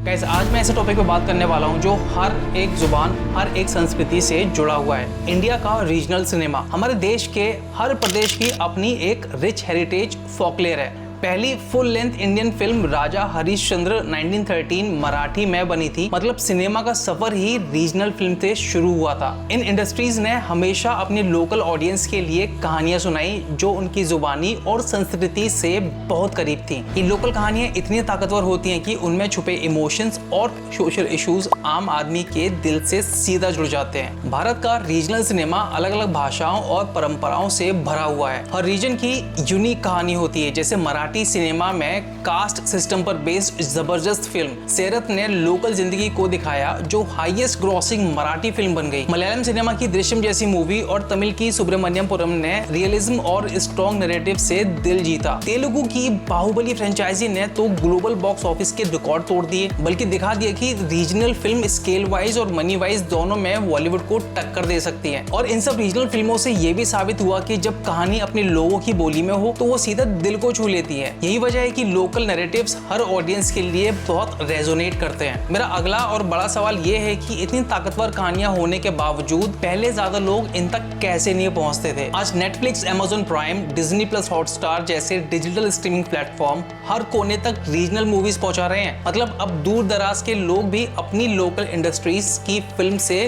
Guys आज मैं ऐसे टॉपिक पे बात करने वाला हूँ जो हर एक जुबान, हर एक संस्कृति से जुड़ा हुआ है। इंडिया का रीजनल सिनेमा। हमारे देश के हर प्रदेश की अपनी एक रिच हेरिटेज फोकलेयर है। पहली फुल लेंथ इंडियन फिल्म राजा हरिश्चंद्र 1913 मराठी में बनी थी। मतलब सिनेमा का सफर ही रीजनल फिल्म से शुरू हुआ था। इन इंडस्ट्रीज ने हमेशा अपनी लोकल ऑडियंस के लिए कहानियां सुनाई जो उनकी जुबानी और संस्कृति से बहुत करीब थी। ये लोकल कहानियां इतनी ताकतवर होती हैं कि उनमें छुपे इमोशंस और सोशल इश्यूज आम आदमी के दिल से सीधा जुड़ जाते हैं। भारत का रीजनल सिनेमा अलग अलग भाषाओं और परंपराओं से भरा हुआ है। हर रीजन की यूनिक कहानी होती है। जैसे मराठी सिनेमा में कास्ट सिस्टम पर बेस्ड जबरदस्त फिल्म सेरत ने लोकल जिंदगी को दिखाया जो हाईएस्ट ग्रॉसिंग मराठी फिल्म बन गई। मलयालम सिनेमा की दृश्यम जैसी मूवी और तमिल की सुब्रमण्यपुरम ने रियलिज्म और स्ट्रॉन्ग नैरेटिव से दिल जीता। तेलुगु की बाहुबली फ्रेंचाइजी ने तो ग्लोबल बॉक्स ऑफिस के रिकॉर्ड तोड़ दिए, बल्कि दिखा दिया कि रीजनल फिल्म स्केल वाइज और मनी वाइज दोनों में बॉलीवुड को टक्कर दे सकती है। और इन सब रीजनल फिल्मों से ये भी साबित हुआ कि जब कहानी अपने लोगों की बोली में हो तो वो सीधा दिल को छू लेती है। यही वजह है कि लोकल नैरेटिव्स हर ऑडियंस के लिए बहुत रेजोनेट करते हैं। मेरा अगला और बड़ा सवाल ये है कि इतनी ताकतवर कहानियां होने के बावजूद पहले ज्यादा लोग इन तक कैसे नहीं पहुंचते थे। आज Netflix, Amazon prime, Disney plus Hotstar जैसे डिजिटल स्ट्रीमिंग प्लेटफॉर्म हर कोने तक रीजनल मूवीज पहुंचा रहे हैं। मतलब अब दूर दराज के लोग भी अपनी लोकल इंडस्ट्रीज की फिल्म से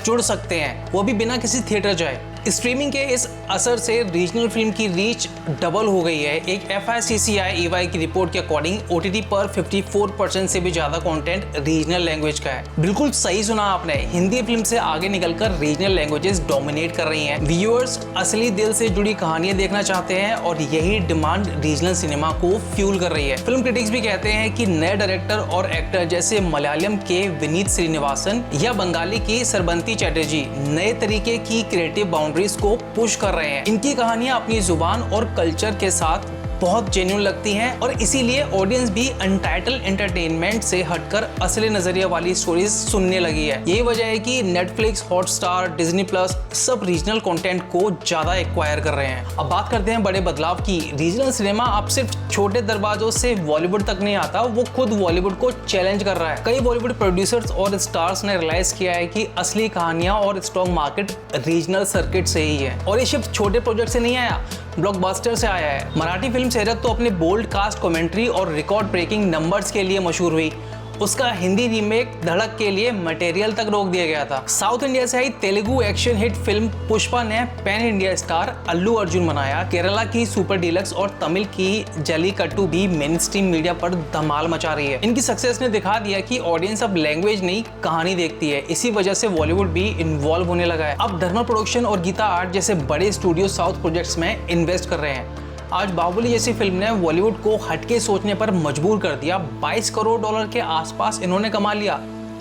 जुड़ सकते हैं, वो भी बिना किसी थिएटर जाए। स्ट्रीमिंग के इस असर से रीजनल फिल्म की रीच डबल हो गई है। एक FICCI की रिपोर्ट के अकॉर्डिंग OTT पर 54% से भी ज्यादा कंटेंट रीजनल लैंग्वेज का है। बिल्कुल सही सुना आपने, हिंदी फिल्म से आगे निकलकर रीजनल लैंग्वेजेस डोमिनेट कर रही हैं। व्यूअर्स असली दिल से जुड़ी कहानियां देखना चाहते हैं और यही डिमांड रीजनल सिनेमा को फ्यूल कर रही है। फिल्म क्रिटिक्स भी कहते हैं कि नए डायरेक्टर और एक्टर जैसे मलयालम के विनीत श्रीनिवासन या बंगाली की सरबंती चैटर्जी नए तरीके की क्रिएटिव बाउंड्रीज को पुश कर रहे हैं। इनकी कहानियां अपनी जुबान और कल्चर के साथ बहुत जेन्युइन लगती हैं और इसीलिए ऑडियंस भी अनटाइटल एंटरटेनमेंट से हटकर असली नजरिया वाली स्टोरीज सुनने लगी है। यही वजह है कि नेटफ्लिक्स, हॉटस्टार, डिज्नी प्लस सब रीजनल कंटेंट को ज्यादा एक्वायर कर रहे हैं। अब बात करते हैं बड़े बदलाव की। रीजनल सिनेमा अब सिर्फ छोटे दरवाजों से बॉलीवुड तक नहीं आता, वो खुद बॉलीवुड को चैलेंज कर रहा है। कई बॉलीवुड प्रोड्यूसर्स और स्टार्स ने रियलाइज किया है कि असली कहानियां और स्ट्रॉन्ग मार्केट रीजनल सर्किट से ही है। और ये सिर्फ छोटे प्रोजेक्ट से नहीं आया, ब्लॉकबस्टर से आया है। मराठी फिल्म सेरत तो अपने बोल्ड कास्ट, कमेंट्री और रिकॉर्ड ब्रेकिंग नंबर्स के लिए मशहूर हुई। उसका हिंदी रीमेक धड़क के लिए मटेरियल तक रोक दिया गया था। साउथ इंडिया से आई Telugu action hit film Pushpa ने pan India star Allu Arjun बनाया। केरला की सुपर डीलक्स और तमिल की जलीकट्टू भी मेन स्ट्रीम मीडिया पर धमाल मचा रही है। इनकी सक्सेस ने दिखा दिया कि ऑडियंस अब लैंग्वेज नहीं कहानी देखती है। इसी वजह से बॉलीवुड भी इन्वॉल्व होने लगा है। अब धर्मा प्रोडक्शन और गीता आर्ट जैसे बड़े स्टूडियो साउथ प्रोजेक्ट्स में इन्वेस्ट कर रहे हैं। आज बाहुबली जैसी फिल्म ने बॉलीवुड को हटके सोचने पर मजबूर कर दिया। 22 करोड़ डॉलर के आसपास इन्होंने कमा लिया,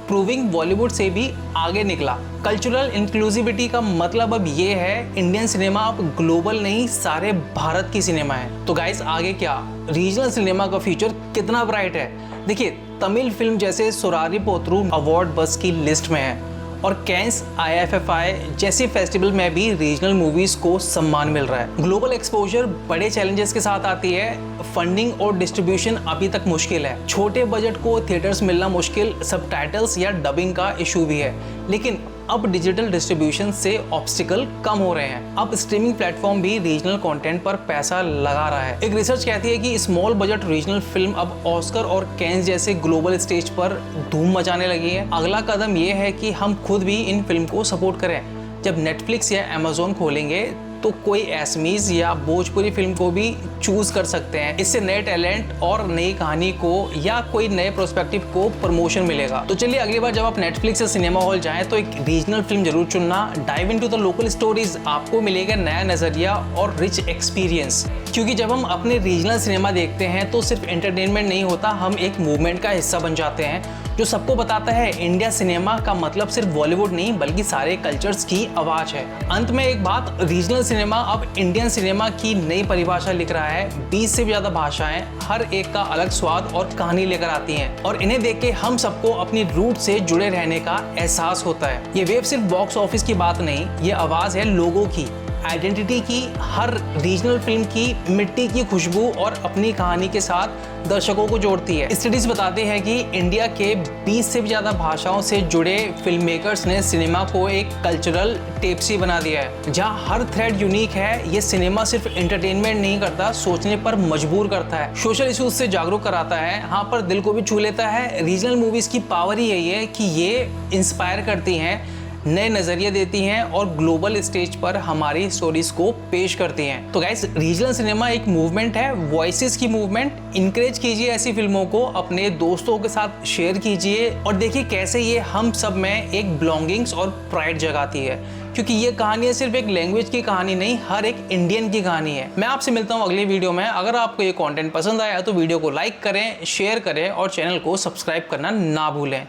प्रूविंग बॉलीवुड से भी आगे निकला। कल्चरल इंक्लूसिविटी का मतलब अब ये है इंडियन सिनेमा अब ग्लोबल नहीं सारे भारत की सिनेमा है। तो गाइस आगे क्या, रीजनल सिनेमा का फ्यूचर कितना ब्राइट है। देखिए, तमिल फिल्म जैसे सुरारी पोत्रू अवार्ड बस की लिस्ट में है और कैंस IFFI जैसे फेस्टिवल में भी रीजनल मूवीज को सम्मान मिल रहा है। ग्लोबल एक्सपोजर बड़े चैलेंजेस के साथ आती है। फंडिंग और डिस्ट्रीब्यूशन अभी तक मुश्किल है। छोटे बजट को थिएटर्स मिलना मुश्किल, सबटाइटल्स या डबिंग का इशू भी है। लेकिन अब डिजिटल डिस्ट्रीब्यूशन से ऑब्स्टिकल कम हो रहे हैं। अब स्ट्रीमिंग प्लेटफॉर्म भी रीजनल कंटेंट पर पैसा लगा रहा है। एक रिसर्च कहती है कि स्मॉल बजट रीजनल फिल्म अब ऑस्कर और कैंस जैसे ग्लोबल स्टेज पर धूम मचाने लगी है। अगला कदम ये है कि हम खुद भी इन फिल्म को सपोर्ट करें। जब नेटफ्लिक्स या अमेज़न खोलेंगे तो कोई एसमीज या भोजपुरी फिल्म को भी चूज कर सकते हैं। इससे नए टैलेंट और नई कहानी को या कोई नए प्रोस्पेक्टिव को प्रमोशन मिलेगा। तो चलिए अगली बार जब आप नेटफ्लिक्स या सिनेमा हॉल जाएं तो एक रीजनल फिल्म जरूर चुनना। Dive into the local stories, आपको मिलेगा नया नजरिया और रिच एक्सपीरियंस। क्योंकि जब हम अपने रीजनल सिनेमा देखते हैं तो सिर्फ एंटरटेनमेंट नहीं होता, हम एक मूवमेंट का हिस्सा बन जाते हैं जो सबको बताता है इंडिया सिनेमा का मतलब सिर्फ बॉलीवुड नहीं बल्कि सारे कल्चर्स की आवाज है। अंत में एक बात, रीजनल सिनेमा अब इंडियन सिनेमा की नई परिभाषा लिख रहा है। 20 से भी ज्यादा भाषाएं हर एक का अलग स्वाद और कहानी लेकर आती हैं और इन्हें देख के हम सबको अपनी रूट से जुड़े रहने का एहसास होता है। ये वेब सिर्फ बॉक्स ऑफिस की बात नहीं, ये आवाज है लोगों की, आइडेंटिटी की, हर रीजनल फिल्म की मिट्टी की खुशबू और अपनी कहानी के साथ दर्शकों को जोड़ती है। स्टडीज बताते हैं कि इंडिया के 20 से भी ज़्यादा भाषाओं से जुड़े फिल्म मेकर्स ने सिनेमा को एक कल्चरल टेप्सी बना दिया है, जहां हर थ्रेड यूनिक है। ये सिनेमा सिर्फ एंटरटेनमेंट नहीं करता, सोचने पर मजबूर करता है, सोशल इश्यूज से जागरूक कराता है, हाँ पर दिल को भी छू लेता है। रीजनल मूवीज की पावर ही यही है कि ये इंस्पायर करती हैं, नए नजरिए देती हैं और ग्लोबल स्टेज पर हमारी स्टोरीज को पेश करती हैं। तो गाइस, रीजनल सिनेमा एक मूवमेंट है, वॉइसेस की मूवमेंट। इनकरेज कीजिए ऐसी फिल्मों को, अपने दोस्तों के साथ शेयर कीजिए और देखिए कैसे ये हम सब में एक बिलोंगिंग्स और प्राइड जगाती है, क्योंकि ये कहानी सिर्फ एक लैंग्वेज की कहानी नहीं, हर एक इंडियन की कहानी है। मैं आपसे मिलता हूँ अगली वीडियो में। अगर आपको ये कंटेंट पसंद आया तो वीडियो को लाइक करें, शेयर करें और चैनल को सब्सक्राइब करना ना भूलें।